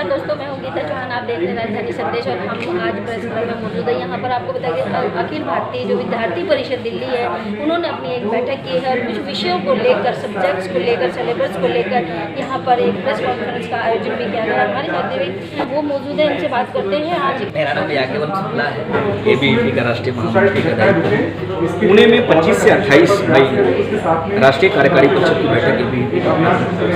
नमस्कार दोस्तों, मैं हूँ गीता चौहान। आप देख रहे हैं राजधानी संदेश और हम आज प्रेस क्लब में मौजूद है। यहाँ पर आपको बताया कि अखिल भारतीय जो विद्यार्थी परिषद दिल्ली है, उन्होंने अपनी एक बैठक की है और कुछ विषयों को लेकर, सब्जेक्ट्स को लेकर, सिलेबस को लेकर यहाँ पर एक प्रेस कॉन्फ्रेंस का आयोजन भी किया गया। हमारे साथ भी वो मौजूद है, इनसे बात करते हैं। आज मेरा नाम याज्ञवल्क्य शुक्ला है, एबीवीपी का राष्ट्रीय महामंत्री का दायित्व। पुणे में 25 से 28 मई राष्ट्रीय कार्यकारी परिषद की बैठक एबीवीपी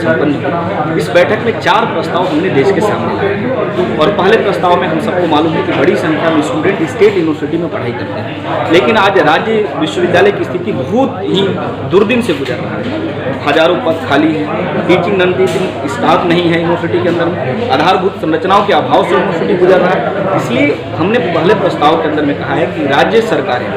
संपन्न हुई। इस बैठक में 4 प्रस्ताव हमने देश के सामने लाए हैं और पहले प्रस्ताव में हम सबको मालूम है कि बड़ी संख्या में स्टूडेंट स्टेट यूनिवर्सिटी में पढ़ाई करते हैं, लेकिन आज राज्य विश्वविद्यालय की स्थिति बहुत ही दुर्दिन से गुजर रहा है। हजारों पद खाली हैं, टीचिंग नॉन टीचिंग स्टाफ नहीं है यूनिवर्सिटी के अंदर में, आधारभूत संरचनाओं के अभाव से यूनिवर्सिटी गुजर रहा है। इसलिए हमने पहले प्रस्ताव के अंदर में कहा है कि राज्य सरकारें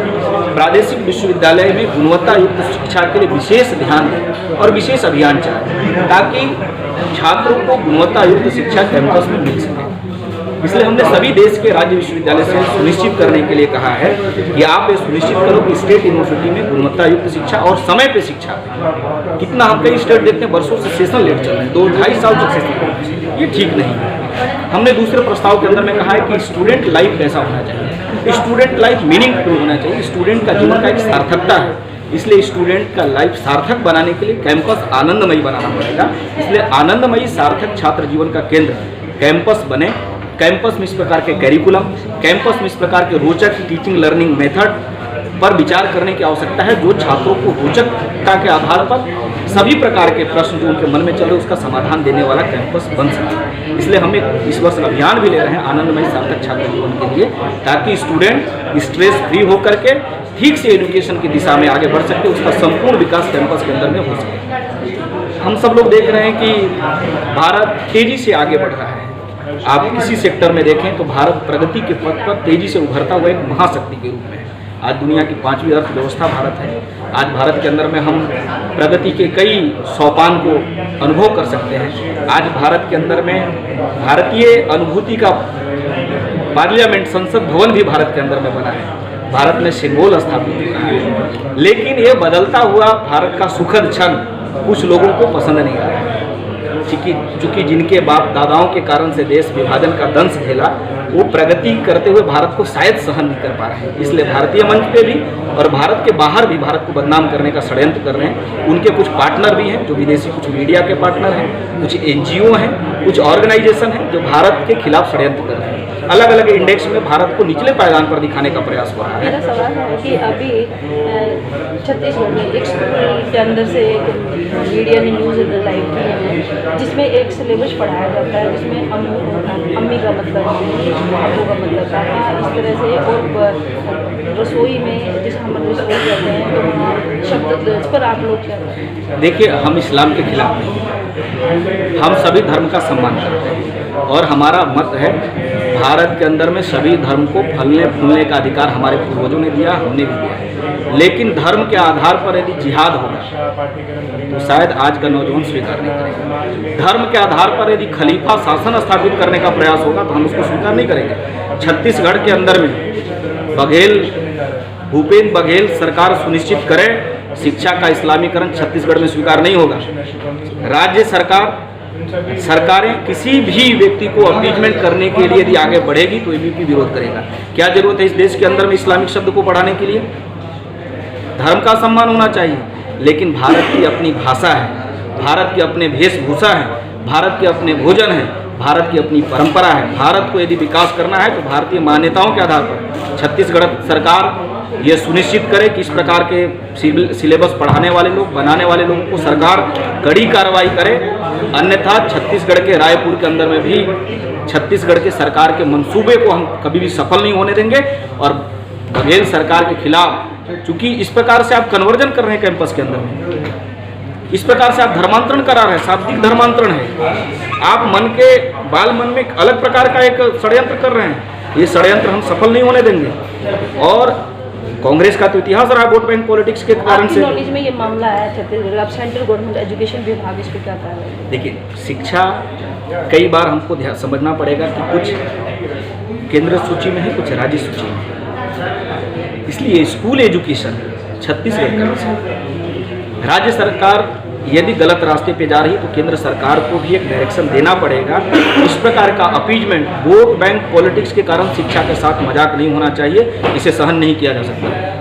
प्रादेशिक विश्वविद्यालय में गुणवत्ता युक्त शिक्षा के लिए विशेष ध्यान दें और विशेष अभियान चलाएं ताकि छात्रों को गुणवत्ता युक्त शिक्षा कैंपस में मिल सके। इसलिए हमने सभी देश के राज्य विश्वविद्यालय से सुनिश्चित करने के लिए कहा है कि आप ये सुनिश्चित करो कि स्टेट यूनिवर्सिटी में गुणवत्ता युक्त शिक्षा और समय पे शिक्षा। कितना हम कई स्टेट देखते हैं वर्षों से सेशन लेट चल रहे हैं, 2-2.5 साल तक सेशन, ये ठीक नहीं है। हमने दूसरे प्रस्ताव के अंदर में कहा है कि स्टूडेंट लाइफ कैसा होना चाहिए, स्टूडेंट लाइफ मीनिंगफुल होना चाहिए, स्टूडेंट का जीवन का एक सार्थकता है। इसलिए स्टूडेंट का लाइफ सार्थक बनाने के लिए कैंपस आनंदमयी बनाना पड़ेगा। इसलिए आनंदमयी सार्थक छात्र जीवन का केंद्र कैंपस बने। कैंपस में इस प्रकार के कैरिकुलम, कैंपस में इस प्रकार के रोचक टीचिंग लर्निंग मेथड पर विचार करने की आवश्यकता है, जो छात्रों को रोचकता के आधार पर सभी प्रकार के प्रश्न जो उनके मन में चल रहे उसका समाधान देने वाला कैंपस बन सके। इसलिए हम एक इस वर्ष अभियान भी ले रहे हैं आनंदमयी सार्थक छात्र जीवन के लिए, ताकि स्टूडेंट स्ट्रेस फ्री होकर के ठीक से एजुकेशन की दिशा में आगे बढ़ सकते, उसका संपूर्ण विकास कैंपस के अंदर में हो सके। हम सब लोग देख रहे हैं कि भारत तेजी से आगे बढ़ रहा है। आप किसी सेक्टर में देखें तो भारत प्रगति के पथ पर तेजी से उभरता हुआ एक महाशक्ति के रूप में है। आज दुनिया की 5वीं अर्थव्यवस्था भारत है। आज भारत के अंदर में हम प्रगति के कई सोपान को अनुभव कर सकते हैं। आज भारत के अंदर में भारतीय अनुभूति का पार्लियामेंट, संसद भवन भी भारत के अंदर में बना है। भारत में सिंबल स्थापित हो रहा है, लेकिन ये बदलता हुआ भारत का सुखद क्षण कुछ लोगों को पसंद नहीं आ रहा है। चूंकि जिनके बाप दादाओं के कारण से देश विभाजन का दंश झेला, वो प्रगति करते हुए भारत को शायद सहन नहीं कर पा रहे हैं। इसलिए भारतीय मंच पे भी और भारत के बाहर भी भारत को बदनाम करने का षड्यंत्र कर रहे हैं। उनके कुछ पार्टनर भी हैं जो विदेशी, कुछ मीडिया के पार्टनर हैं, कुछ NGO हैं, कुछ ऑर्गेनाइजेशन हैं जो भारत के खिलाफ षड्यंत्र कर रहे हैं। अलग अलग इंडेक्स में भारत को निचले पायदान पर दिखाने का प्रयास हो रहा है। मेरा सवाल है कि अभी छत्तीसगढ़ में एक स्कूल के अंदर से एक मीडिया ने न्यूज़ लाइव की है, जिसमें एक सिलेबस पढ़ाया जाता है जिसमें अम्मी का मतलब अम्मू का मतलब है, इस तरह से। और रसोई में जिसे हम रसोई कहते हैं तो वहाँ शब्द, इस पर आप लोग क्या कहते हैं? देखिए, हम इस्लाम के खिलाफ नहीं, हम सभी धर्म का सम्मान करते हैं और हमारा मत है भारत के अंदर में सभी धर्म को फलने फूलने का अधिकार हमारे पूर्वजों ने दिया, हमने भी दिया है। लेकिन धर्म के आधार पर यदि जिहाद होगा तो शायद आज का नौजवान स्वीकार नहीं करेगा। धर्म के आधार पर यदि खलीफा शासन स्थापित करने का प्रयास होगा तो हम उसको स्वीकार नहीं करेंगे। छत्तीसगढ़ के अंदर में भूपेन्द्र बघेल सरकार सुनिश्चित करे शिक्षा का इस्लामीकरण छत्तीसगढ़ में स्वीकार नहीं होगा। राज्य सरकारें किसी भी व्यक्ति को अपीजमेंट करने के लिए यदि आगे बढ़ेगी तो एबीवीपी विरोध करेगा। क्या जरूरत है इस देश के अंदर में इस्लामिक शब्द को बढ़ाने के लिए? धर्म का सम्मान होना चाहिए, लेकिन भारत की अपनी भाषा है, भारत के अपने वेशभूषा है, भारत के अपने भोजन है, भारत की अपनी परंपरा है। भारत को यदि विकास करना है तो भारतीय मान्यताओं के आधार पर छत्तीसगढ़ सरकार ये सुनिश्चित करे कि इस प्रकार के सिलेबस पढ़ाने वाले लोग, बनाने वाले लोगों को सरकार कड़ी कार्रवाई करे। अन्यथा छत्तीसगढ़ के रायपुर के अंदर में भी छत्तीसगढ़ के सरकार के मंसूबे को हम कभी भी सफल नहीं होने देंगे। और बघेल सरकार के खिलाफ, चूंकि इस प्रकार से आप कन्वर्जन कर रहे हैं कैंपस के अंदर में, इस प्रकार से आप धर्मांतरण करा रहे हैं, शाब्दिक धर्मांतरण है। आप मन के बाल मन में अलग प्रकार का एक षड्यंत्र कर रहे हैं। ये षड्यंत्र हम सफल नहीं होने देंगे। और कांग्रेस का तो इतिहास रहा वोट बैंक पॉलिटिक्स के कारण से। नॉलेज में ये मामला है छत्तीसगढ़, आप सेंट्रल गवर्नमेंट एजुकेशन विभाग इस पर क्या कर रहे हैं? देखिए, शिक्षा कई बार हमको समझना पड़ेगा कि कुछ केंद्र सूची में है, कुछ राज्य सूची में है। इसलिए स्कूल एजुकेशन छत्तीसगढ़ का राज्य सरकार यदि गलत रास्ते पे जा रही है तो केंद्र सरकार को भी एक डायरेक्शन देना पड़ेगा। इस प्रकार का अपीजमेंट, वोट बैंक पॉलिटिक्स के कारण शिक्षा के साथ मजाक नहीं होना चाहिए, इसे सहन नहीं किया जा सकता।